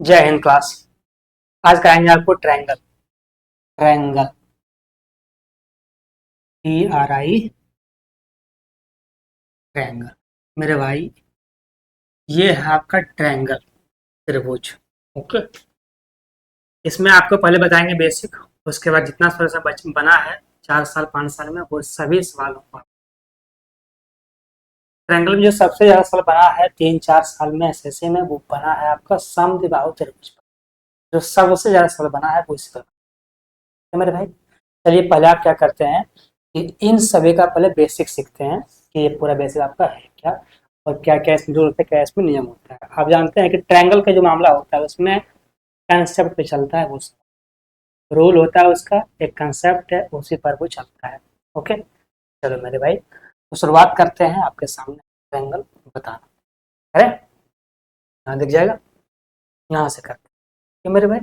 जय हिंद क्लास। आज कराएंगे आपको ट्रायंगल। Triangle TRI triangle. मेरे भाई, ये है आपका ट्रायंगल, त्रिभुज। ओके। इसमें आपको पहले बताएंगे बेसिक, उसके बाद जितना थोड़ा सा बना है 4 साल 5 साल में वो सभी सवालों का। ट्रायंगल में जो सबसे ज्यादा सवाल बना है 3-4 साल में SSC में, वो बना है आपका समद्विबाहु त्रिभुज पर। जो सबसे ज्यादा सवाल बना है वो इस पर है मेरे भाई। चलिए पहले आप क्या करते हैं कि इन सभी का पहले बेसिक सीखते हैं कि ये पूरा बेसिक आपका है क्या और क्या क्या इसमें रूल होता है, क्या इसमें नियम होता है। आप जानते हैं कि ट्रायंगल का जो मामला होता है उसमें कंसेप्ट पे चलता है, वो रूल होता है, उसका एक कंसेप्ट है, उसी पर वो चलता है। ओके। चलो मेरे भाई, तो शुरुआत करते हैं। आपके सामने ट्रायंगल बताना है, यहाँ दिख जाएगा, यहाँ से करते हैं मेरे भाई।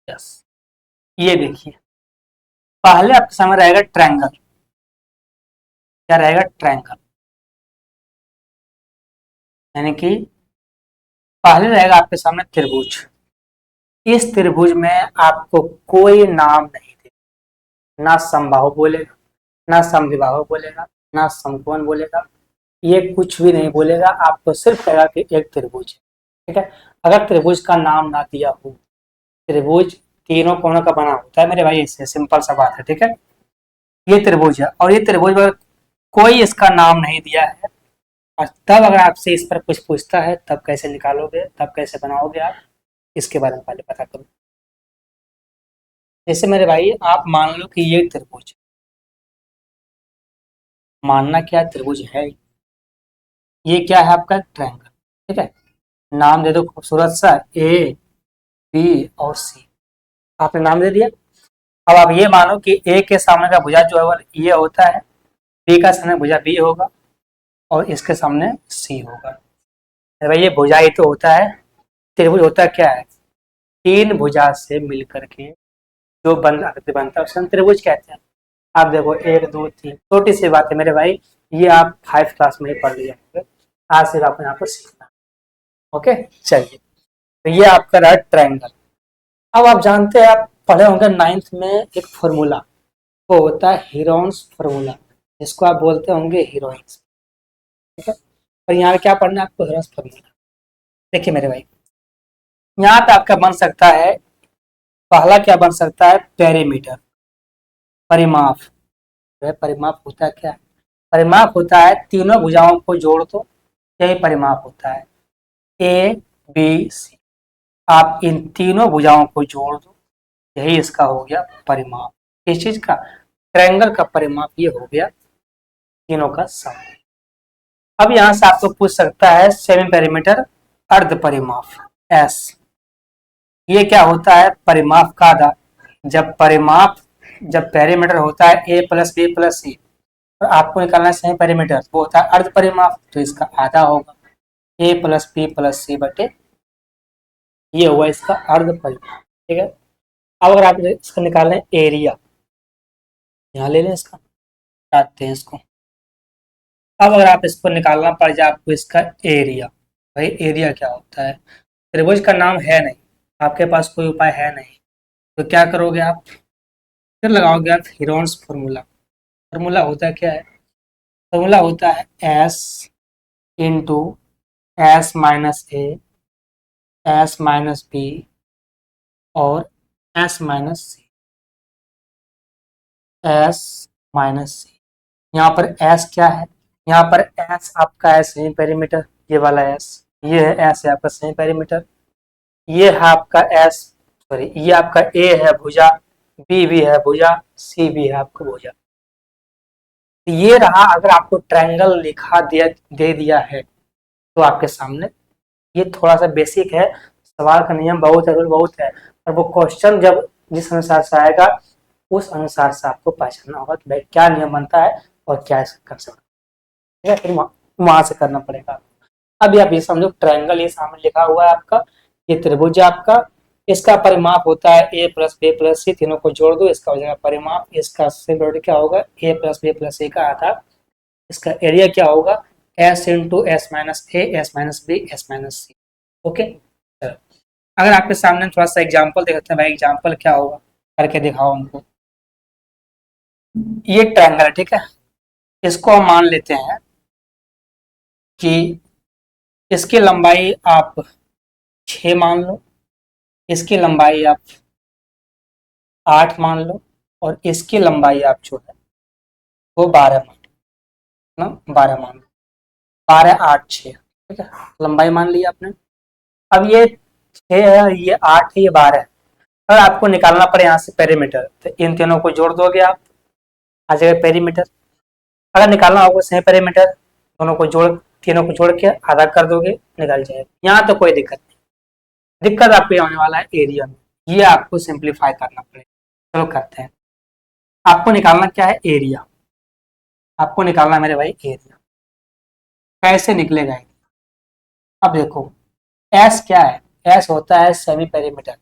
यस, ये देखिए, पहले आपके सामने रहेगा ट्रायंगल। क्या रहेगा? ट्रायंगल, यानी कि पहले रहेगा आपके सामने त्रिभुज। इस त्रिभुज में आपको कोई नाम नहीं देगा, ना समबाहु बोलेगा, ना समद्विबाहु बोलेगा, ना समकोण बोलेगा, ये कुछ भी नहीं बोलेगा। आपको सिर्फ कहेगा कि एक त्रिभुज है। ठीक है। अगर त्रिभुज का नाम ना दिया हो, त्रिभुज तीनों कोणों का बना होता है मेरे भाई, इससे सिंपल सा बात है। ठीक है। ये त्रिभुज है और ये त्रिभुज अगर कोई इसका नाम नहीं दिया है, और तब अगर आपसे इस पर कुछ पूछता है, तब कैसे निकालोगे, तब कैसे बनाओगे आप, इसके बारे में पहले पता करो। जैसे मेरे भाई, आप मान लो कि ये त्रिभुज, मानना क्या है, त्रिभुज है। ये क्या है? आपका ट्रायंगल। ठीक है। नाम दे दो खूबसूरत सा, A, B और C। आपने नाम दे दिया। अब आप ये मानो कि A के सामने का भुजा जो है वो ये होता है, B का सामने भुजा B होगा और इसके सामने C होगा। अरे भाई, ये भुजा ही तो होता है। त्रिभुज होता क्या है? तीन भुजा से मिलकर के जो आकृति बनता है उसे हम त्रिभुज कहते हैं। आप देखो, 1 2 3, छोटी सी बात है मेरे भाई, ये आप 5 क्लास में ही पढ़ लिया होंगे। आज से आपको यहाँ पर सीखना। ओके। चलिए, तो ये आपका रहा ट्रायंगल। अब आप जानते हैं, आप पढ़े होंगे 9th में एक फॉर्मूला, वो होता है हीरोन्स फॉर्मूला, जिसको आप बोलते होंगे हीरोइंस। ठीक है। और यहाँ पे क्या पढ़ना है आपको? Heron's formula. देखिए मेरे भाई, यहाँ पे आपका बन सकता है, पहला क्या बन सकता है? पेरीमीटर, परिमाप। परिमाप होता है क्या? परिमाप होता है तीनों भुजाओं को जोड़ दो, यही परिमाप होता है। A B C, आप इन तीनों भुजाओं को जोड़ दो, यही इसका हो गया परिमाप। इस चीज का, ट्रायंगल का परिमाप ये हो गया तीनों का सम। अब यहां से आपको पूछ सकता है सेमी पेरीमीटर, अर्ध परिमाप, S। ये क्या होता है? परिमाप का आधा। जब पेरीमीटर होता है A+B+C और आपको निकालना है सेमी पेरीमीटर, वो होता है अर्ध परिमाप, तो इसका आधा होगा A+B+C/, ये हुआ इसका अर्ध परिमाप। ठीक है। अब अगर आप इसका निकाल लें एरिया, यहाँ ले लें, इसका काटते हैं इसको। अब अगर आप इसको निकालना पड़ जाए आपको इसका एरिया, भाई एरिया क्या होता है? त्रिभुज का नाम है नहीं, आपके पास कोई उपाय है नहीं, तो क्या करोगे आप? फिर लगाओगे आप हीरोन्स फॉर्मूला। फॉर्मूला होता है क्या है? फॉर्मूला होता है S × S-A, S-B और S-C, S-C। यहाँ पर S क्या है? यहाँ पर S आपका है सेमी पेरीमीटर, ये वाला S, ये है S है आपका सेमी पेरीमीटर, ये है आपका S, सॉरी, ये आपका A है भुजा, B भी है भुजा, C भी है आपका भुजा। ये रहा। अगर आपको ट्रायंगल लिखा दिया दे दिया है तो आपके सामने, ये थोड़ा सा बेसिक है, सवाल का नियम बहुत है, रूल बहुत है, और वो क्वेश्चन जब जिस अनुसार से आएगा उस अनुसार से आपको पहचानना होगा कि भाई क्या नियम बनता है और क्या इसका कंसेप्ट। ठीक है। फिर वहां से करना पड़ेगा। अभी आप ये समझो, ट्रायंगल ये सामने लिखा हुआ है आपका, ये त्रिभुज है आपका, इसका परिमाप होता है A+B+C, तीनों को जोड़ दो, इसका हो जाएगा परिमाप। इसका सिमिलरिटी क्या होगा? A+B+C का आधा। इसका एरिया क्या होगा? S × S-A, S-B, S-C। Okay. अगर आपके सामने थोड़ा सा एग्जाम्पल देखते हैं, भाई एग्जाम्पल क्या होगा, करके दिखाओ हमको। ये ट्रायंगल है, ठीक है, इसको हम मान लेते हैं कि इसकी लंबाई आप 6 मान लो, इसकी लंबाई आप 8 मान लो, और इसकी लंबाई आप जो है वो 12 मान लो ना, 12 मान लो, 12 8 6, ठीक है, लंबाई मान ली आपने। अब ये 6 है, ये 8 है, ये 12 है। अगर आपको निकालना पड़े यहाँ से पेरीमीटर, तो इन तीनों को जोड़ दोगे आप, आ जाएगा पेरीमीटर। अगर निकालना होगा सही पेरीमीटर, दोनों को जोड़, तीनों को जोड़ के आधा कर दोगे, निकल जाएगा। यहाँ तो कोई दिक्कत नहीं, दिक्कत आपको होने वाला है एरिया में, ये आपको सिंप्लीफाई करना पड़ेगा। चलो करते हैं। आपको निकालना क्या है, एरिया। आपको निकालना मेरे भाई एरिया। कैसे निकलेगा? अब देखो, एस क्या है, एस होता है सेमी पेरीमीटर।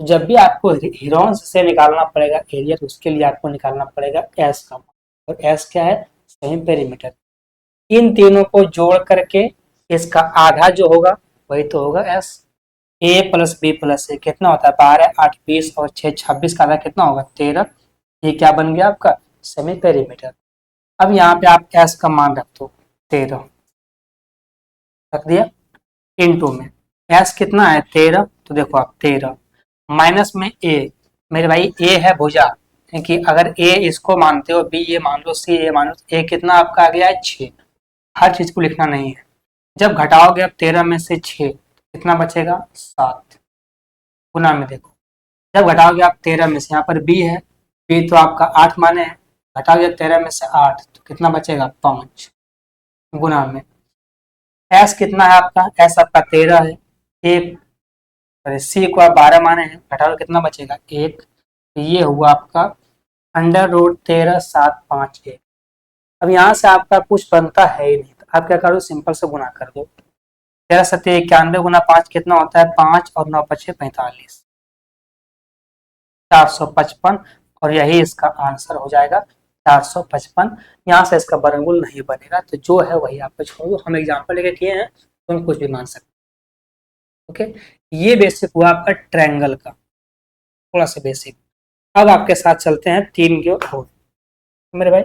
जब भी आपको हीरोन्स से निकालना पड़ेगा एरिया, तो उसके लिए आपको निकालना पड़ेगा एस का मान, और एस क्या है, सेमी पेरीमीटर। इन तीनों को जोड़ करके इसका आधा जो होगा वही तो होगा एस। ए प्लस बी प्लस ए कितना होता है, 12 8 20 और 6 26 का आधा कितना होगा, 13। ये क्या बन गया आपका, सेमी पेरीमीटर। अब यहाँ पे आप एस का मान रख दो, 13 रख दिया, इनटू में एस कितना है 13, तो देखो आप 13 माइनस में ए, मेरे भाई ए है भुजा, क्योंकि अगर ए इसको मानते हो, बी ये मान लो, सी ये मान लो, ए कितना आपका आ गया है 6। हर चीज को लिखना नहीं है। जब घटाओगे अब 13 में से 6, कितना बचेगा 7, गुना में देखो। जब घटाओगे आप 13 में से, यहाँ पर बी है, बी तो आपका 8 माने है, घटाओगे 13 में से 8 तो कितना बचेगा 5, गुना में। एस कितना है आपका, एस आपका 13 है, एक, सी को आप 12 माने हैं, घटाओ कितना बचेगा 1, तो ये हुआ आपका अंडर रूट 13 7 5 1। अब यहाँ से आपका कुछ बनता है ही नहीं, तो आप क्या करो, सिंपल से गुना कर दो। 13 सत्य 91 गुना 5 कितना होता है, 5 और 9 पचे 45, 455, और यही इसका आंसर हो जाएगा 455। यहाँ से इसका वर्गमूल नहीं बनेगा, तो जो है वही आपको छोड़ दो। हम एग्जाम्पल लेके किए हैं, तुम कुछ भी मान सकते। ओके, ये बेसिक हुआ आपका ट्रायंगल का, थोड़ा सा बेसिक। अब आपके साथ चलते हैं 3 के और, मेरे भाई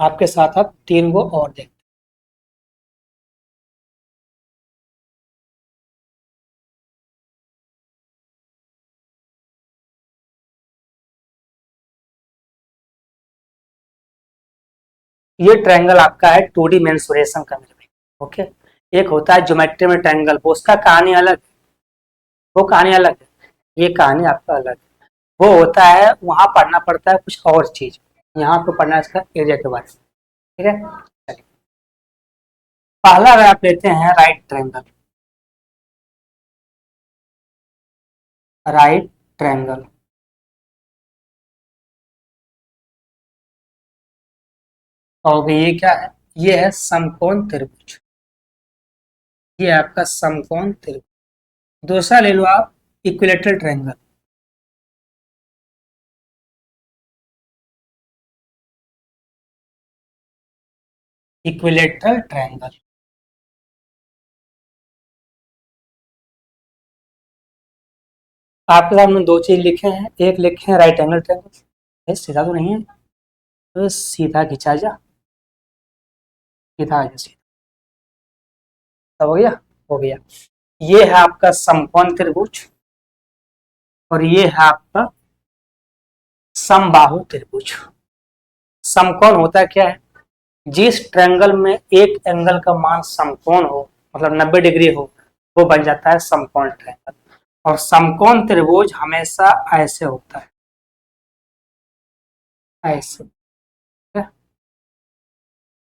आपके साथ अब 3 को और देखते हैं। ये ट्रायंगल आपका है 2D मेंसुरेशन का, मेरे भाई। ओके, एक होता है ज्योमेट्री में ट्रायंगल, उसका कहानी अलग, वो कहानी अलग है, ये कहानी आपका अलग है। वो होता है, वहां पढ़ना पड़ता है कुछ और चीज, यहाँ पे पढ़ना है इसका एरिया के बारे में। ठीक है, चलिए पहला अगर आप लेते हैं राइट ट्रायंगल, राइट ट्रायंगल, और ये क्या है, ये है समकोण त्रिभुज, ये आपका समकोण त्रिभुज। दूसरा ले लो आप इक्विलेटरल ट्रायंगल, इक्विलेटरल ट्रायंगल। आपके सामने दो चीज लिखे हैं, एक लिखे हैं राइट एंगल ट्रायंगल, सीधा तो नहीं है, तो सीधा खिंचा जा, सीधा आ जा, सीधा, सब हो गया, हो गया। ये है आपका समकोण त्रिभुज, और ये है आपका समबाहु त्रिभुज। समकोण होता क्या है, जिस ट्रायंगल में एक एंगल का मान समकोण हो, मतलब 90 डिग्री हो, वो बन जाता है समकोण ट्रायंगल। और समकोण त्रिभुज हमेशा ऐसे होता है, ऐसे, ठीक है?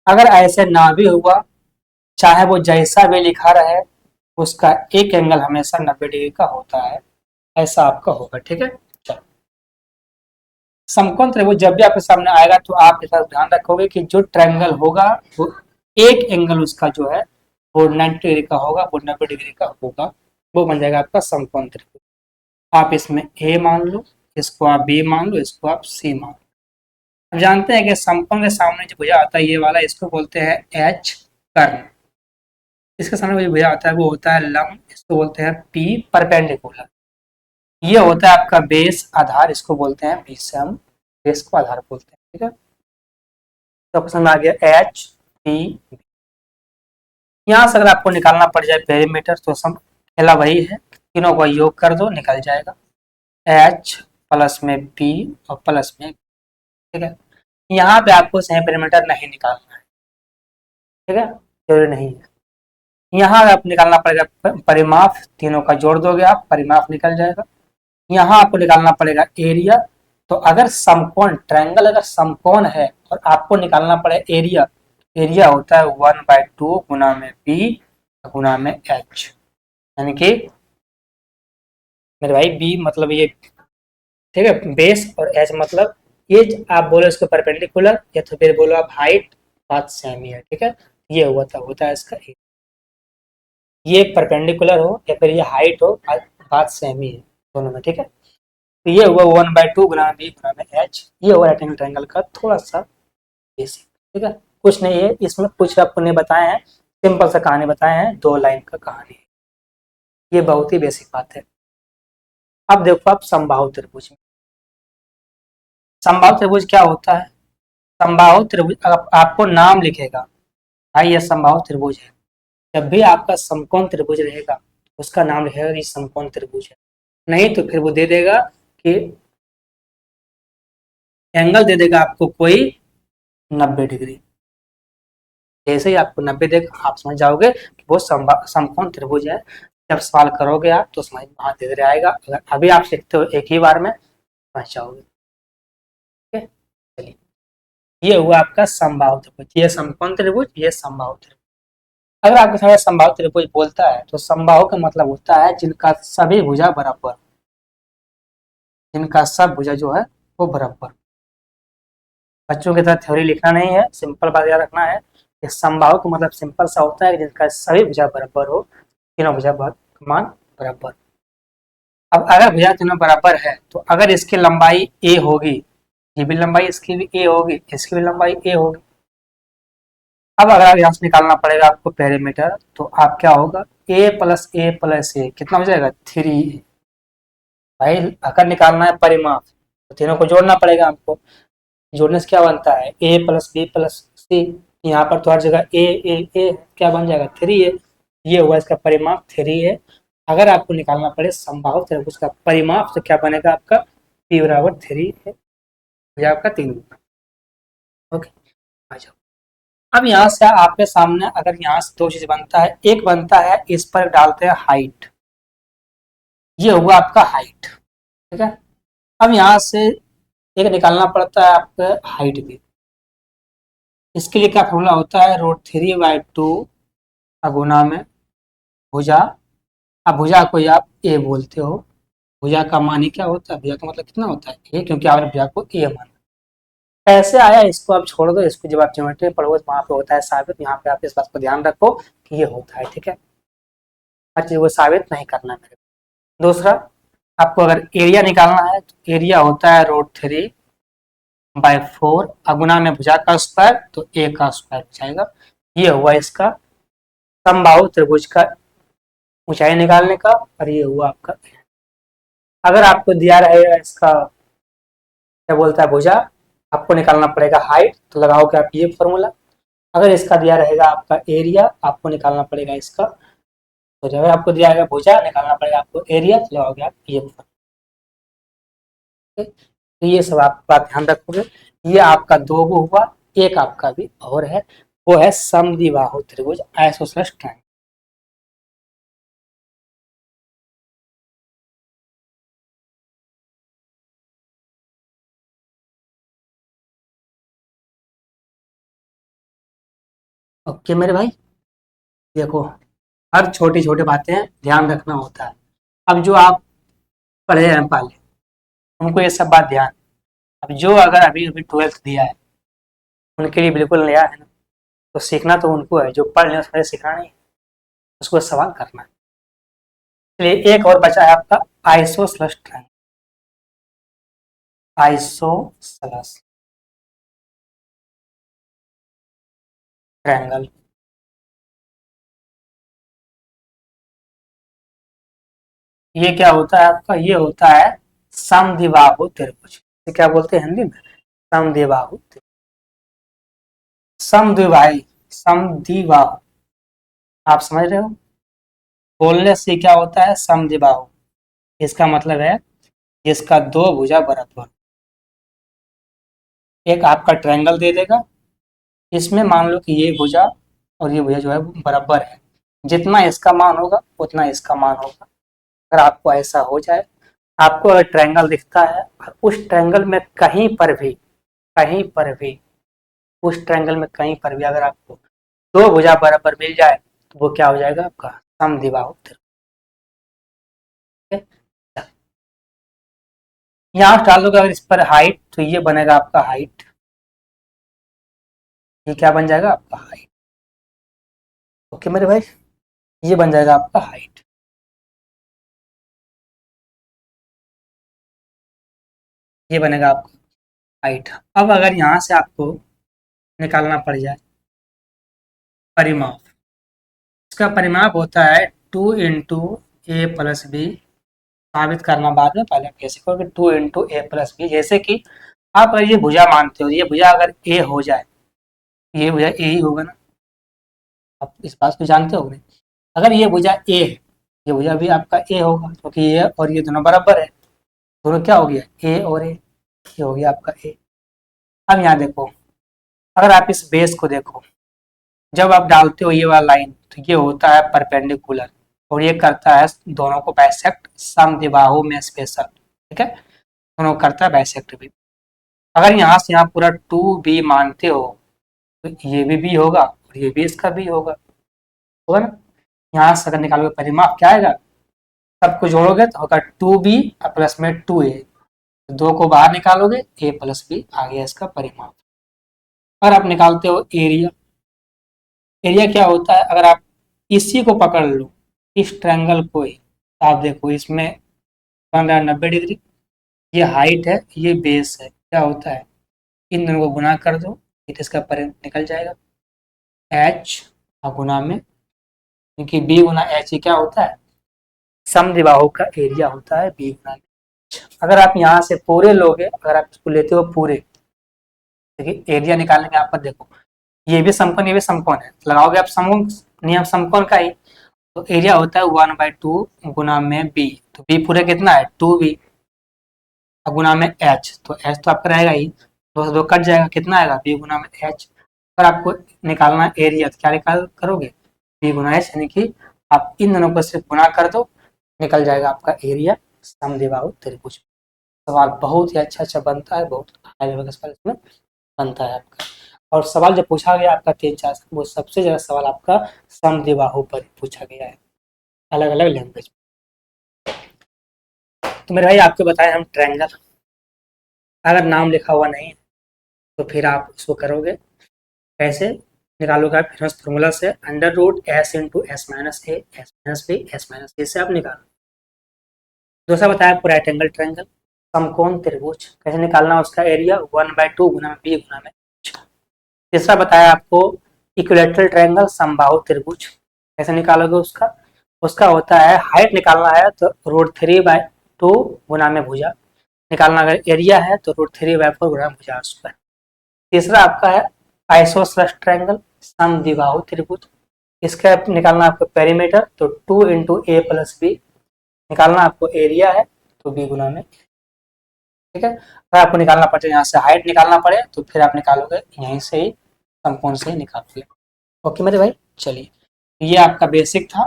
अगर ऐसे ना भी हुआ, चाहे वो जैसा भी लिखा रहे, उसका एक एंगल हमेशा 90 डिग्री का होता है, ऐसा आपका होगा। ठीक है, चलो समकोण त्रिभुज जब भी आपके सामने आएगा, तो आप इसका ध्यान रखोगे कि जो ट्रायंगल होगा, वो एक एंगल उसका जो है वो 90 डिग्री का होगा, वो 90 डिग्री का होगा, वो बन जाएगा आपका समकोण त्रिभुज। आप इसमें ए मान लो, इसको आप बी मान लो, इसको आप सी मान लो। अब जानते हैं कि समकोण के सामने जो भुजा आता है ये वाला, इसको बोलते हैं एच कर्ण। इसके सामने जो भुजा होता है वो होता है लंब, इसको बोलते हैं पी परपेंडिकुलर। ये होता है आपका बेस आधार, इसको बोलते हैं विषम, बेस को आधार बोलते हैं, ठीक है। तो पसंद आ गया एच पी। यहाँ से अगर आपको निकालना पड़ जाए पेरीमीटर तो सम खेला वही है, तीनों का योग कर दो निकल जाएगा, एच प्लस में पी और प्लस में, ठीक है। यहाँ पे आपको सही पेरीमीटर नहीं निकालना है, ठीक है, जरूरी नहीं है। यहाँ आप निकालना पड़ेगा परिमाप, तीनों का जोड़ दोगे आप, परिमाप निकल जाएगा। यहाँ आपको निकालना पड़ेगा एरिया। तो अगर समकोण ट्रायंगल अगर समकोण है और आपको निकालना पड़े एरिया, एरिया होता है 1/2 गुना में बी गुना में एच, यानी कि मेरे भाई बी मतलब ये, ठीक है, बेस और एच मतलब ये, आप बोलो इसको परपेंडिकुलर या तो फिर बोलो आप हाइट, बात सेम ही है, ठीक है। ये होता है इसका ये परपेंडिकुलर हो या फिर ये हाइट हो, बात सेम ही है दोनों में, ठीक है। तो ये हुआ 1/2 गुना बी गुना में एच, ये हुआ राइट एंगल ट्रायंगल का थोड़ा सा बेसिक, ठीक है। कुछ नहीं है इसमें, कुछ आपको नहीं बताए हैं, सिंपल सा कहानी बताए हैं, 2 लाइन का कहानी है, ये बहुत ही बेसिक बात है। अब देखो आप समबाहु त्रिभुज में, समबाहु त्रिभुज क्या होता है? समबाहु त्रिभुज आपको नाम लिखेगा, भाई ये समबाहु त्रिभुज है। जब भी आपका समकोण त्रिभुज रहेगा उसका नाम लिखेगा कि समकोण त्रिभुज है, नहीं तो फिर वो दे देगा कि एंगल दे देगा आपको कोई 90 डिग्री। जैसे ही आपको 90 देगा आप समझ जाओगे कि वो समकोण त्रिभुज है। जब सवाल करोगे आप तो समझ में धीरे धीरे आएगा, अगर अभी आप सीखते हो एक ही बार में समझ जाओगे, ठीक है। चलिए, ये हुआ आपका समबाहु त्रिभुज, ये समकोण त्रिभुज, ये समबाहु त्रिभुज। अगर आपके सामने समबाहु त्रिभुज बोलता है तो समबाहु का मतलब होता है जिनका सभी भुजा बराबर, जिनका सब भुजा जो है वो बराबर। बच्चों की तरह थ्योरी लिखना नहीं है, सिंपल बात याद रखना है कि समबाहु का मतलब सिंपल सा होता है कि जिनका सभी भुजा बराबर हो, तीनों भुजा मान बराबर। अब अगर भुजा तीनों बराबर है तो अगर इसकी लंबाई ए होगी, ये भी लंबाई इसकी भी ए होगी, इसकी भी लंबाई ए होगी। अब अगर यहाँ से निकालना पड़ेगा आपको पेरीमीटर, तो आप क्या होगा, ए प्लस ए कितना हो जाएगा 3। भाई अगर निकालना है परिमाप तो तीनों को जोड़ना पड़ेगा आपको, जोड़ने से क्या बनता है ए प्लस बी प्लस सी, यहाँ पर तो हर जगह ए क्या बन जाएगा 3 है, ये हुआ इसका परिमाप 3 है। अगर आपको निकालना पड़े समबाहु त्रिभुज का परिमाप तो क्या बनेगा आपका p बराबर 3 है, आपका 3 गुना। ओके, आ जाओ। अब यहाँ से आपके सामने अगर यहाँ से 2 चीज बनता है, एक बनता है इस पर डालते हैं हाइट, ये हुआ आपका हाइट, ठीक है। अब यहाँ से एक निकालना पड़ता है आपका हाइट भी, इसके लिए क्या फॉर्मूला होता है √3/2 गुना में भुजा। अब भुजा को आप ए बोलते हो, भुजा का मान ही क्या होता है, भुजा का मतलब कितना होता है ए, क्योंकि आपने भुजा को ए माना। कैसे आया इसको आप छोड़ दो, इसको जब आप ज्योमेट्री पढ़ोगे तो वहां पे होता है साबित, यहाँ पे आप इस बात को ध्यान रखो कि ये होता है, ठीक है। हर चीज को साबित नहीं करना है मेरे को। दूसरा, आपको अगर एरिया निकालना है तो एरिया होता है √3/4 अगुना में भुजा का स्क्वायर तो ए का स्क्वायर हो जाएगा। ये हुआ इसका समबाहु त्रिभुज का ऊंचाई निकालने का, और ये हुआ आपका। अगर आपको दिया रहेगा इसका क्या बोलता है भुजा, आपको निकालना पड़ेगा हाइट, तो लगाओगे आप ये फॉर्मूला। अगर इसका दिया रहेगा आपका एरिया, आपको निकालना पड़ेगा इसका, तो जब आपको दिया रहेगा भुजा निकालना पड़ेगा आपको एरिया, तो लगाओगे आप ये फॉर्मूला। तो ये सब आप बात ध्यान रखोगे। ये आपका 2 गो हुआ, एक आपका भी और है, वो है समद्विबाहु त्रिभुज आइसोसेलेस ट्रायंगल। ओके मेरे भाई, देखो हर छोटी छोटी बातें ध्यान रखना होता है। अब जो आप पढ़े हैं पहले उनको ये सब बात ध्यान, अब जो अगर अभी अभी 12th दिया है उनके लिए बिल्कुल नया है ना, तो सीखना तो उनको है, जो पढ़ लें उसमें सीखना नहीं, उसको सवाल करना है। इसलिए एक और बचा है आपका आइसोसेलेस ट्रायंगल, आइसोसेलेस ट्रायंगल। ये क्या होता है आपका, ये होता है समद्विबाहु त्रिभुज। ये क्या बोलते हैं हिंदी में, समद्विबाहु त्रिभुज। समद्विबाही, समद्विबाहु, आप समझ रहे हो, बोलने से क्या होता है समद्विबाहु, इसका मतलब है जिसका दो भुजा बराबर। एक आपका ट्रायंगल दे देगा, इसमें मान लो कि ये भुजा और ये भुजा जो है बराबर है, जितना इसका मान होगा उतना इसका मान होगा। अगर आपको ऐसा हो जाए, आपको अगर ट्रायंगल दिखता है और उस ट्रायंगल में कहीं पर भी, कहीं पर भी, उस ट्रायंगल में कहीं पर भी अगर आपको दो भुजा बराबर मिल जाए तो वो क्या हो जाएगा आपका समद्विबाहु त्रिभुज। यहाँ डाल दोगे अगर इस पर हाइट, तो ये बनेगा आपका हाइट, ये क्या बन जाएगा आपका हाइट। ओके मेरे भाई, ये बन जाएगा आपका हाइट। ये बनेगा आपका हाइट। अब अगर यहाँ से आपको निकालना पड़ जाए परिमाप, इसका परिमाप होता है 2 × a + b। साबित करना बाद में, पहले कैसे करोगे, 2 × a + b। जैसे कि आप अगर ये भुजा मानते हो, ये भुजा अगर a हो जाए, ये भुजा a ही होगा ना, आप इस बात को जानते हो नहीं। अगर ये भुजा a है, ये भुजा भी आपका a होगा, क्योंकि ये और ये दोनों बराबर है, दोनों क्या हो गया a और a, ये हो गया आपका a। अब यहाँ देखो, अगर आप इस बेस को देखो, जब आप डालते हो ये वाला लाइन, तो ये होता है परपेंडिकुलर और ये करता है दोनों को बाइसेक्ट, समद्विबाहु में स्पेशल, ठीक है, दोनों करता है बाइसेक्ट भी। अगर यहाँ से यहाँ पूरा 2b मानते हो, तो ये भी b होगा और ये भी इसका b होगा, होगा ना। यहाँ से अगर निकालोगे परिमाप क्या आएगा, सबको जोड़ोगे तो होगा 2b प्लस में 2a, दो को बाहर निकालोगे a + b आ गया इसका परिमाप। और आप निकालते हो एरिया, एरिया क्या होता है, अगर आप इसी को पकड़ लो, इस ट्रायंगल को ही, तो आप देखो इसमें बन रहा है 90 डिग्री, ये हाइट है, ये बेस है, क्या होता है इन दोनों को गुना कर दो, तो इसका परिमाप निकल जाएगा h गुना में, क्योंकि b गुना h क्या होता है समद्विबाहु का एरिया होता है b गुना h। अगर आप यहाँ से पूरे लोगे, अगर आप इसको लेते हो पूरे, देखिए एरिया निकालने के यहाँ पर देखो, ये भी समकोण, ये भी समकोण है, लगाओगे आप समकोण, नियम समकोण का ही, तो एरिया होता है 1/2 गुना में बी, तो बी पूरे कितना है 2b, गुना में एच, तो एच तो आपका रहेगा ही, दो से दो कट जाएगा, कितना आएगा बी गुना में एच। अगर आपको निकालना एरिया तो क्या निकाल करोगे बी गुना एच, यानी कि आप इन दोनों को सिर्फ गुना कर दो, निकल जाएगा आपका एरिया समद्विबाहु त्रिभुज। सवाल बहुत ही अच्छा अच्छा बनता है, बहुत हाई लेवल का सवाल इसमें बनता है आपका। और सवाल जो पूछा गया आपका 3-4, वो सबसे ज़्यादा सवाल आपका समद्विबाहु पर पूछा गया है, अलग अलग लैंग्वेज। तो मेरे भाई आपको बताएं हम ट्रायंगल, अगर नाम लिखा हुआ नहीं है तो फिर आप उसको करोगे कैसे, निकालोगे आप फेमस फॉर्मूला से, √s × s - a s - b s - a से आप निकालो। दूसरा बताया आपको राइट एंगल ट्रायंगल, समकोण त्रिभुज, कैसे निकालना उसका एरिया 1/2 गुना में b गुना में। तीसरा बताया आपको इक्विलैटरल ट्रायंगल, समबाहु त्रिभुज, कैसे निकालोगे उसका, उसका होता है हाइट निकालना है तो √3/2 गुना में भुजा, निकालना अगर एरिया है तो √3/4 गुना भुजा स्क्वायर। तीसरा आपका है आइसोसेलेस ट्रायंगल, समद्विबाहु त्रिभुज, इसका निकालना आपको पेरीमीटर, तो 2 × a + b, निकालना आपको एरिया है तो b गुना में, ठीक है। अगर आपको निकालना पड़े यहाँ से हाइट निकालना पड़े तो फिर आप निकालोगे यहीं से ही, समकोण से ही निकालोगे। ओके मेरे भाई, चलिए ये आपका बेसिक था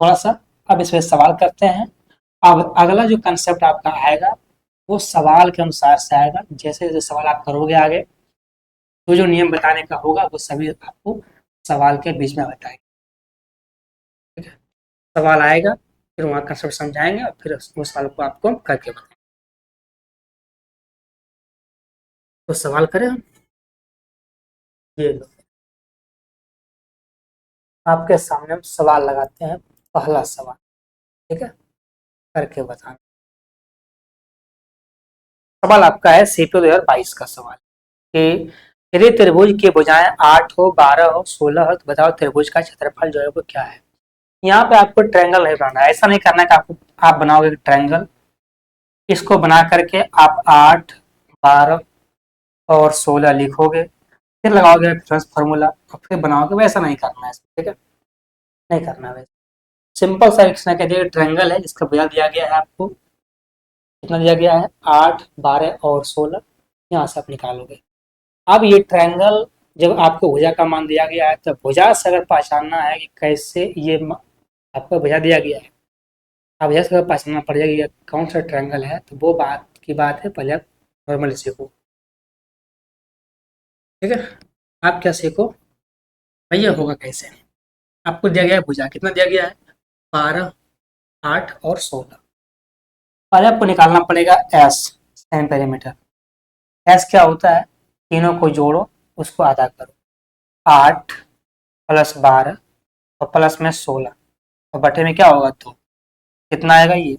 थोड़ा सा, अब इस पर सवाल करते हैं। अब अगला जो कंसेप्ट आपका आएगा वो सवाल के अनुसार से आएगा, जैसे जैसे सवाल आप करोगे आगे, तो जो नियम बताने का होगा वो सभी आपको सवाल के बीच में बताएंगे, ठीक है। सवाल आएगा फिर वहाँ कंसेप्ट समझाएंगे और फिर उस सवाल को आपको करके बताएंगे। तो सवाल करें हम, ये लो आपके सामने हम सवाल लगाते हैं, पहला सवाल, ठीक है, करके बताना। सवाल आपका है सीपीओ 2022 का सवाल कि यदि त्रिभुज की भुजाएं 8 हो, 12 हो, 16 हो, तो बताओ त्रिभुज का क्षेत्रफल जो है वो क्या है। यहाँ पे आपको ट्रायंगल नहीं बनाना है, ऐसा नहीं करना है कि आपको आप बनाओगे ट्रायंगल, इसको बना करके आप 8, 12 और 16 लिखोगे, फिर लगाओगे रेफरेंस फार्मूला और फिर बनाओगे। वैसा नहीं करना है, ठीक है, नहीं करना है वैसा। सिंपल सा एक कह दिया ट्रायंगल है, इसका भुजा दिया गया है आपको, कितना दिया गया है 8, 12 और 16, यहाँ से आप निकालोगे। अब ये ट्रायंगल जब आपको भुजा का मान दिया गया है तो भुजा से अगर पहचानना है कि कैसे ये आपको भुजा दिया गया है, अब भुजा से अगर पहचानना पड़ जाएगा ये कौन सा ट्रायंगल है, तो वो बात की बात है, पहले आप नॉर्मली सीखो, ठीक है। आप क्या सीखो भाई, ये होगा कैसे। आपको दिया गया है भुजा, कितना दिया गया है 12, 8 और 16। पहले आपको निकालना पड़ेगा एस, सेमी पेरीमीटर। एस क्या होता है, तीनों को जोड़ो, उसको आधा करो, 8 प्लस 12 और प्लस में 16 और बटे में क्या होगा 2, कितना आएगा ये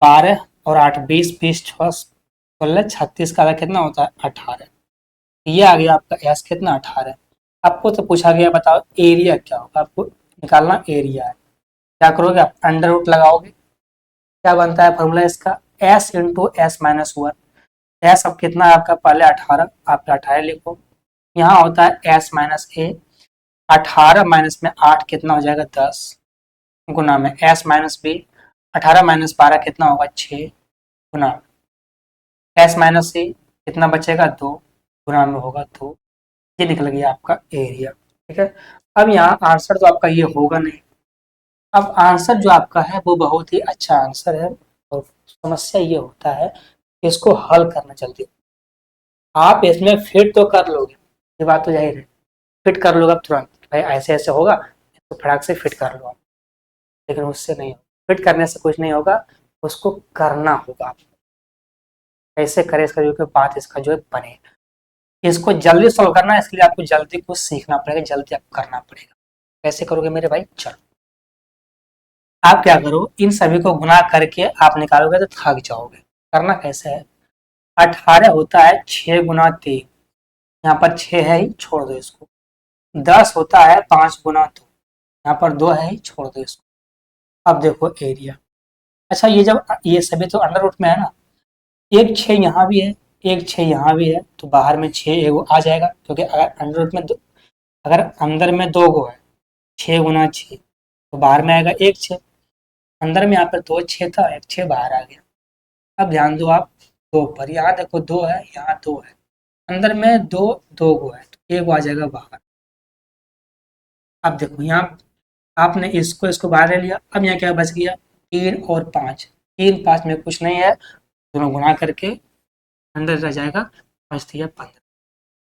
12 और 8 20, 20 6 16, 36 का आधा कितना होता है 18। ये आ गया आपका एस कितना 18। आपको तो पूछा गया बताओ एरिया क्या होगा, आपको निकालना एरिया है। क्या करोगे आप अंडर रूट लगाओगे, क्या बनता है फॉर्मूला इसका S into S minus 1। S अब कितना है आपका पहले 18, आप 18 लिखो, यहाँ होता है एस माइनस ए, 18 माइनस में 8 कितना हो जाएगा 10, गुना में एस माइनस बी, 18 माइनस 12 कितना होगा 6, गुना एस माइनस सी कितना बचेगा 2, गुना में होगा 2। ये निकल गया आपका एरिया, ठीक है। अब यहाँ आंसर तो आपका ये होगा नहीं। अब आंसर जो आपका है वो बहुत ही अच्छा आंसर है, और समस्या ये होता है कि इसको हल करना जल्दी। आप इसमें फिट तो कर लोगे, ये बात तो जाहिर है, फिट कर लोगे आप तुरंत, भाई ऐसे ऐसे होगा तो फटाक से फिट कर लो आप, लेकिन उससे नहीं होगा, फिट करने से कुछ नहीं होगा, उसको करना होगा आपको। कैसे करें इसका जो बात इसका जो है बने, इसको जल्दी सॉल्व करना है, इसके लिए आपको जल्दी कुछ सीखना पड़ेगा, जल्दी आपको करना पड़ेगा। कैसे करोगे मेरे भाई, चलो आप क्या करो, इन सभी को गुना करके आप निकालोगे तो थक जाओगे। करना कैसे है, 18 होता है 6 गुना 3, यहाँ पर 6 है ही, छोड़ दो इसको। 10 होता है 5 गुना 2, यहाँ पर 2 है ही, छोड़ दो इसको। अब देखो एरिया, अच्छा ये जब ये सभी तो अंडर रूट में है ना, एक 6 यहाँ भी है, एक 6 यहाँ भी है, तो बाहर में 6 एगो आ जाएगा, क्योंकि अगर अंडर रूट में अगर अंदर में 2 गो है, 6 गुना 6 तो बाहर में आएगा 1 6, अंदर में यहाँ पर 2 6 था, 1 6 बाहर आ गया। अब ध्यान दो आप 2 पर, यहाँ देखो 2 है, यहाँ 2 है, अंदर में 2 गो है, तो 1 आ जाएगा बाहर। अब देखो यहाँ आपने इसको इसको बाहर ले लिया, अब यहाँ क्या बच गया 3 और 5, 3 5 में कुछ नहीं है, दोनों गुना करके अंदर रह जाएगा, बचती है 15।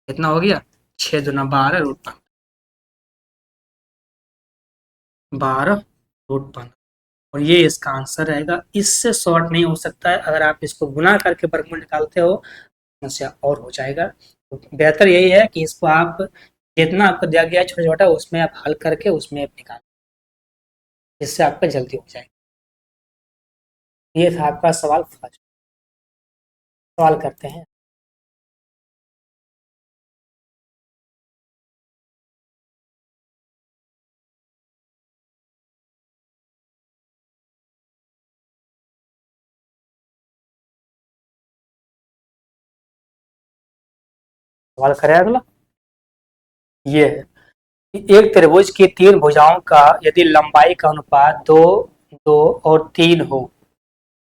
कितना हो गया 6 दूना 12 रूट 15, 12 रूट 15, और ये इसका आंसर रहेगा। इससे शॉर्ट नहीं हो सकता है, अगर आप इसको गुना करके वर्गमूल निकालते हो समस्या और हो जाएगा। तो बेहतर यही है कि इसको आप जितना आपको दिया गया है छोटा छोटा, उसमें आप हल करके उसमें आप निकाल, जिससे आपका जल्दी हो जाए। ये था आपका सवाल फर्स्ट, सवाल करते हैं। सवाल करें अगला, ये है कि एक त्रिभुज की 3 भुजाओं का यदि लंबाई का अनुपात 2, 2 और 3 हो,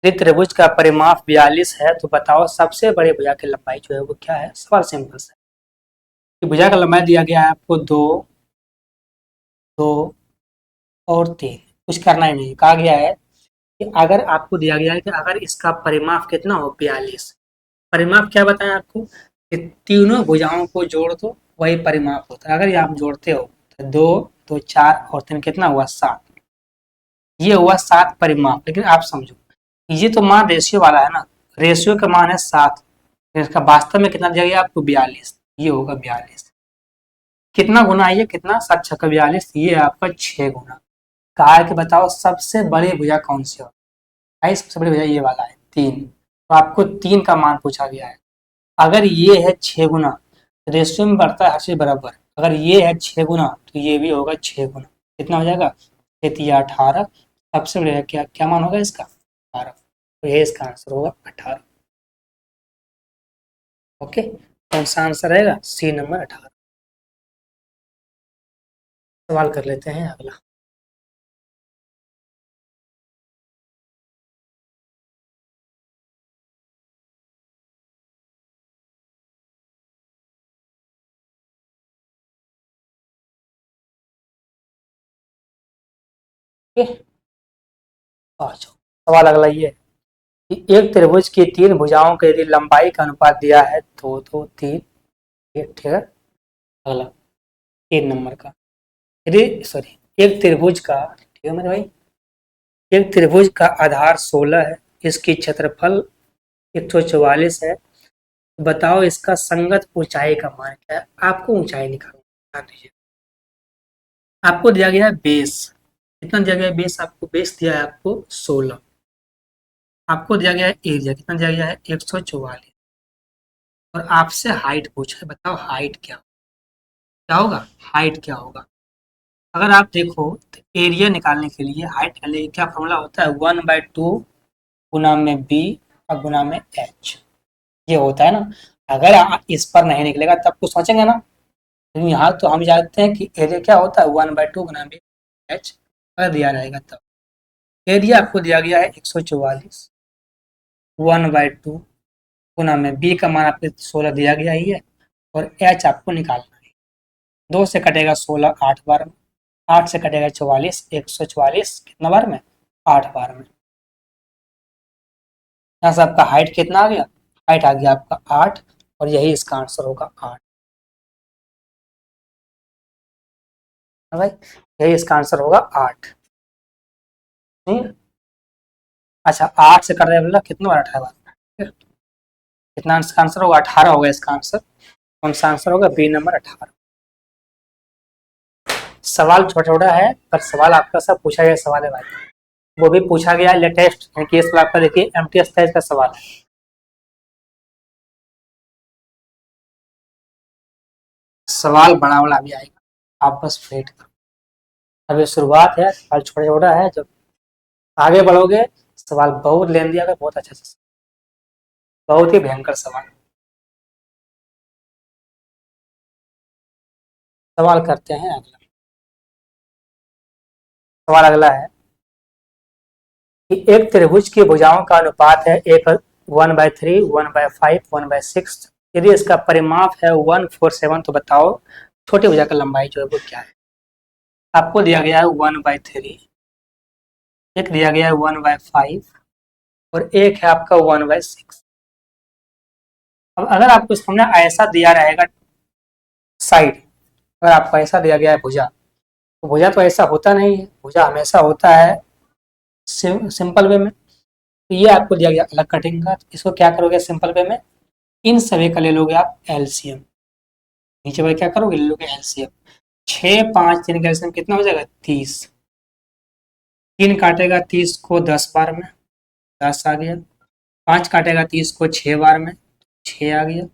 यदि त्रिभुज का परिमाप 42 है, तो बताओ सबसे बड़े भुजा की लंबाई जो है वो क्या है। सवाल सिंपल सा है, भुजा का लंबाई दिया गया है आपको 2, 2 और 3, कुछ करना ही नहीं, कहा गया है कि अगर आपको दिया गया है कि अगर इसका परिमाप कितना हो 42, परिमाप क्या बताएं आपको कि तीनों भुजाओं को जोड़ दो, वही परिमाप होता है। अगर ये आप जोड़ते हो तो 2 2 4 और 3 कितना हुआ 7, ये हुआ 7 परिमाप। लेकिन आप समझो ये तो मान रेशियो वाला है ना, रेशियो का मान है 7, इसका वास्तव में कितना दिया गया आपको 42, ये होगा 42। कितना गुना है ये, कितना 7 6 42, ये आपका 6 गुना। कहा है कि बताओ सबसे बड़ी भुजा कौन सी हो, भाई सबसे बड़ी भुजा ये वाला है 3, तो आपको 3 का मान पूछा गया है। अगर ये है 6 गुना, रेशियो में बढ़ता है हर चीज बराबर, अगर ये है 6 गुना तो ये भी होगा 6 गुना, कितना हो जाएगा 18। सबसे बड़ा क्या क्या मान होगा इसका 18, तो ये इसका आंसर होगा 18। ओके, कौन सा आंसर रहेगा? C number 18। सवाल कर लेते हैं अगला। ओके, अच्छा, सवाल अगला ये है कि एक त्रिभुज की तीन भुजाओं के यदि लंबाई का अनुपात दिया है तो 3, ठीक है। अगला 3 नंबर का, यदि सॉरी एक त्रिभुज का, ठीक है मेरे भाई, एक त्रिभुज का आधार 16 है, इसकी क्षेत्रफल 144 है, बताओ इसका संगत ऊंचाई का मान क्या है? आपको ऊंचाई निकालना, ध्यान दीजिए। आपको दिया गया है बेस, कितना दिया गया है बेस? आपको बेस दिया है आपको 16। आपको दिया गया है एरिया, कितना दिया गया है? 144। और आपसे हाइट पूछा है, बताओ हाइट क्या होगा? हाइट क्या होगा? अगर आप देखो तो एरिया निकालने के लिए हाइट के लिए क्या फॉर्मूला होता है? 1/2 गुना में बी और गुना में एच, ये होता है ना। अगर इस पर नहीं निकलेगा तब कुछ सोचेंगे ना, लेकिन यहाँ तो हम जानते हैं कि एरिया क्या होता है? 1/2 गुना बी एच, अगर दिया रहेगा तब। एरिया आपको दिया गया है 144, 1/2 गुना में बी का मान आपको 16 दिया गया ही है, और एच आपको निकालना है। 2 से कटेगा 16 8 बार में, 8 से कटेगा 44, 144 कितना बार में? 8 बार में। यहाँ से आपका हाइट कितना आ गया? हाइट आ गया आपका 8, और यही इसका आंसर होगा 8। भाई यही इसका आंसर होगा 8। ठीक है? अच्छा, 8 से कट रहा कितना बार? 18 बार। कितना इसका आंसर होगा? 18 होगा इसका आंसर। कौन सा आंसर होगा? B number 18। सवाल छोटा छोटा है, पर सवाल आपका सब पूछा गया सवाल है भाई। वो भी पूछा गया लेटेस्ट केस में आपका, देखिए एमटीएस का सवाल है। सवाल बड़ा वाला भी आएगा, आप बस वेट करो। अभी शुरुआत है, सवाल छोटा छोटा है, जब आगे बढ़ोगे सवाल बहुत लेंदी आएगा, बहुत अच्छा से, बहुत ही भयंकर सवाल। सवाल करते हैं अगला। सवाल अगला है कि एक त्रिभुज की भुजाओं का अनुपात है एक 1/3, 1/5, 1/6। यदि इसका परिमाप है 147, तो बताओ छोटी भुजा का लंबाई जो है वो क्या है? आपको दिया गया है 1/3, एक दिया गया है 1/5, और एक है आपका 1/6। अब अगर आपको सामने ऐसा दिया रहेगा साइड, अगर आपको ऐसा दिया गया है भुजा, तो भुजा तो ऐसा होता नहीं है, भुजा हमेशा होता है सिंपल वे में। तो ये आपको दिया गया अलग कटिंग का, इसको क्या करोगे सिंपल वे में? इन सभी का ले लोगे आप एलसीएम। नीचे वाले क्या करोगे? ले लोगे एलसीएम। 6 5 3 का एलसीएम कितना हो जाएगा? 30। 3 काटेगा 30 को 10 बार में, 10 आ गया। 5 काटेगा 30 को 6 बार में, 6 आ गया।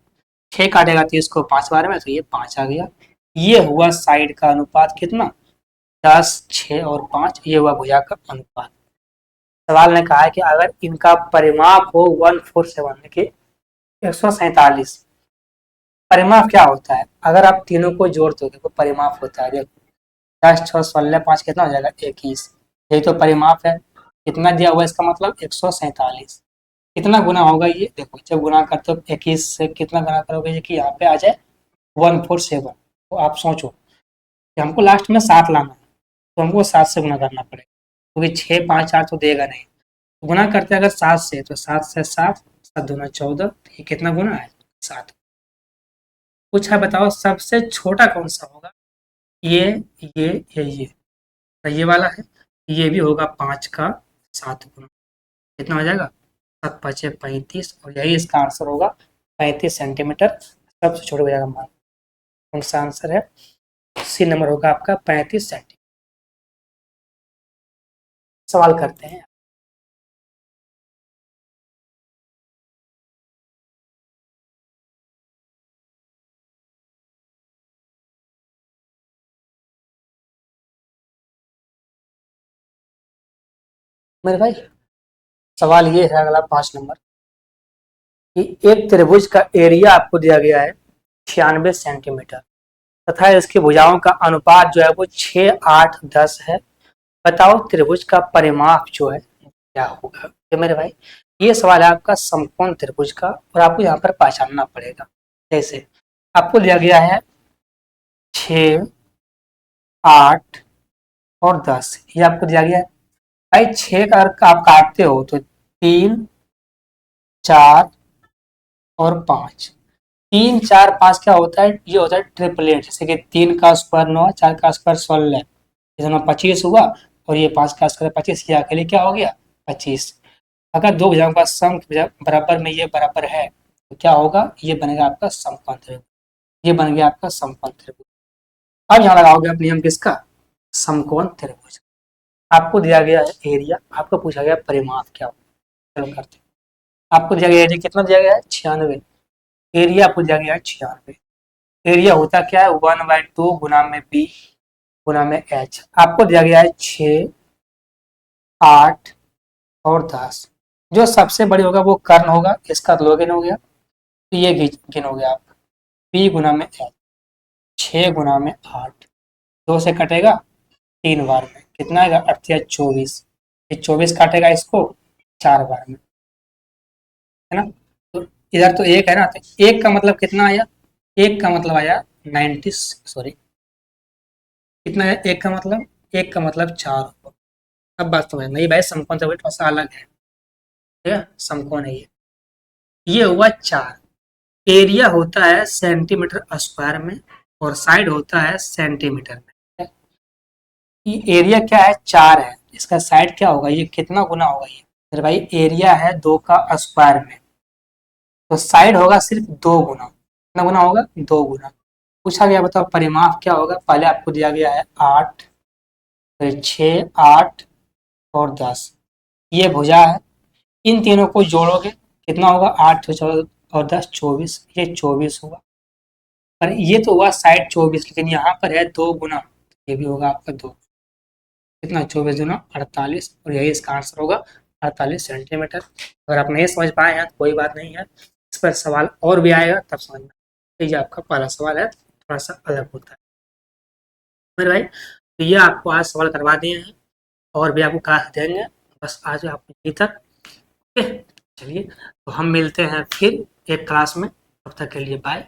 6 काटेगा 30 को 5 बार में, तो ये 5 आ गया। ये हुआ साइड का अनुपात कितना? 10 6 और 5, ये हुआ भुजा का अनुपात। सवाल ने कहा है कि अगर इनका परिमाप हो 147, देखिए 147, परिमाप क्या होता है? अगर आप तीनों को जोड़ दो, देखो परिमाप होता है, देखो 10 6 16 5 कितना हो जाएगा? 21। यही तो परिमाप है। कितना दिया हुआ इसका मतलब? 147। कितना गुना होगा ये? देखो जब गुना करते हो 21 से कितना गुना करोगे कि यहाँ पे आ जाए 147, तो आप सोचो कि हमको लास्ट में 7 लाना है, तो हमको 7 से गुना करना पड़ेगा, क्योंकि 6 5 4 तो देगा नहीं। गुना करते हैं अगर 7 से, तो 7 से 7, 7 दूना 14, ये कितना गुना है? 7। पूछा बताओ सबसे छोटा कौन सा होगा? ये ये ये तो ये वाला है, ये भी होगा 5 का 7 गुना, कितना हो जाएगा? 7 5 35, और यही इसका आंसर होगा 35 सेंटीमीटर, सबसे छोटे भुजा का मान। कौन सा आंसर है? सी नंबर होगा आपका 35 सेंटीमीटर। सवाल करते हैं मेरे भाई। सवाल ये है अगला 5 नंबर कि एक त्रिभुज का एरिया आपको दिया गया है 96 सेंटीमीटर तथा इसकी भुजाओं का अनुपात जो है वो 6, 8, 10 है। बताओ त्रिभुज का परिमाप जो है क्या होगा। तो मेरे भाई ये सवाल है आपका समकोण त्रिभुज का और आपको यहाँ पर पहचानना पड़ेगा। जैसे आपको दिया गया है 6, 8 और 10, ये आपको दिया गया है। भाई 6 का अगर आप काटते हो तो 3, 4 और 5, 3, 4, 5 क्या होता है, ये होता है ट्रिपलेट। जैसे कि 3 का स्क्वायर 9, 4 का स्क्वायर 16, इसमें 25 हुआ और ये 5 का स्क्वायर 25, ये अकेले क्या हो गया 25। अगर दो भुजाओं का सम बराबर में ये बराबर है तो क्या होगा, ये बनेगा आपका समकोण त्रिभुज। ये बन गया आपका समकोण त्रिभुज। अब यहाँ लगाओगे आप नियम किसका, समकोण त्रिभुज। आपको दिया गया है एरिया, आपको पूछा गया परिमाप क्या होगा। चलो करते हैं। आपको दिया गया एरिया कितना दिया गया है 96, एरिया आपको दिया गया है 96। एरिया होता क्या है 1/2 गुना में बी गुना में एच। आपको दिया गया है 6, 8 और 10। जो सबसे बड़ी होगा वो कर्ण होगा, इसका लोगन हो गया, तो ये गिन हो गया आपका बी गुना में एच। 6 गुना में 8, 2 से कटेगा 3 बार में, कितना आएगा 8 या 24, ये 24 काटेगा इसको 4 बार में, है ना। तो इधर तो एक है ना, तो एक का मतलब कितना आया, एक का मतलब आया 90, सॉरी कितना है एक का मतलब, एक का मतलब 4 होगा। अब बात समझ नहीं भाई, समकोण त्रिभुज थोड़ा सा अलग है, ठीक है, समकोण है ये हुआ 4। एरिया होता है सेंटीमीटर स्क्वायर में और साइड होता है सेंटीमीटर में। ये एरिया क्या है 4 है, इसका साइड क्या होगा, ये कितना गुना होगा, ये फिर भाई एरिया है 2 का स्क्वायर में, तो साइड होगा सिर्फ 2 गुना। कितना गुना होगा 2 गुना। पूछा गया बताओ परिमाप क्या होगा, पहले आपको दिया गया है 8, फिर 6, 8 और 10, ये भुजा है। इन तीनों को जोड़ोगे कितना होगा 8 और 10 24, ये 24 होगा। पर ये तो हुआ साइड 24, लेकिन यहाँ पर है 2 गुना, ये भी होगा आपका 2, कितना 24 गुना 48, और यही इसका आंसर होगा 48 सेंटीमीटर। अगर आप नहीं समझ पाए हैं तो कोई बात नहीं है, इस पर सवाल और भी आएगा तब समझना। ये आपका पहला सवाल है, थोड़ा सा अलग होता है मेरे भाई। तो ये आपको आज सवाल करवा दिए हैं और भी आपको क्लास देंगे, बस आज आप यहीं तक। ओके चलिए, तो हम मिलते हैं फिर एक क्लास में, तब तक के लिए बाय।